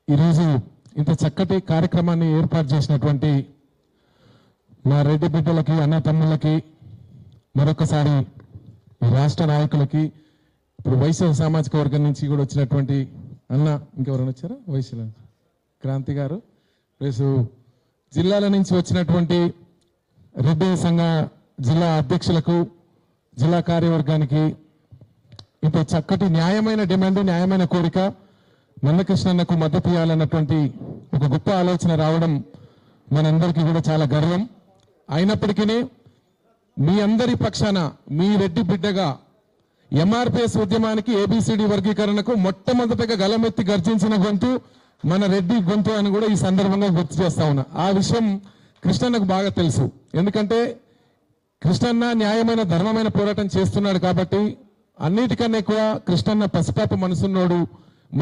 ఈరోజు ఇంత చక్కటి కార్యక్రమాన్ని ఏర్పాటు చేసినటువంటి మా రెడ్డి బిడ్డలకి అన్న తమ్ముళ్ళకి మరొకసారి రాష్ట్ర నాయకులకి ఇప్పుడు వైశ్య సామాజిక వర్గం నుంచి కూడా వచ్చినటువంటి అన్న ఇంకెవరైనా వచ్చారా వైశ్యుల క్రాంతి గారు ప్లస్ జిల్లాల నుంచి వచ్చినటువంటి రెడ్డి సంఘ జిల్లా అధ్యక్షులకు జిల్లా కార్యవర్గానికి ఇంత చక్కటి న్యాయమైన డిమాండ్ న్యాయమైన కోరిక మందకృష్ణన్నకు మద్దతు ఇవ్వాలన్నటువంటి ఒక గొప్ప ఆలోచన రావడం మనందరికీ కూడా చాలా గర్వం. అయినప్పటికీ మీ అందరి పక్షాన మీ రెడ్డి బిడ్డగా ఎంఆర్పిఎస్ ఉద్యమానికి ఏబిసిడి వర్గీకరణకు మొట్టమొదటగా గలమెత్తి గర్జించిన గొంతు మన రెడ్డి గొంతు అని కూడా ఈ సందర్భంగా గుర్తు చేస్తా ఉన్నా. ఆ విషయం కృష్ణన్నకు బాగా తెలుసు. ఎందుకంటే కృష్ణన్న న్యాయమైన ధర్మమైన పోరాటం చేస్తున్నాడు కాబట్టి అన్నిటికన్నా ఎక్కువ కృష్ణన్న పసిపాప మనసున్నోడు,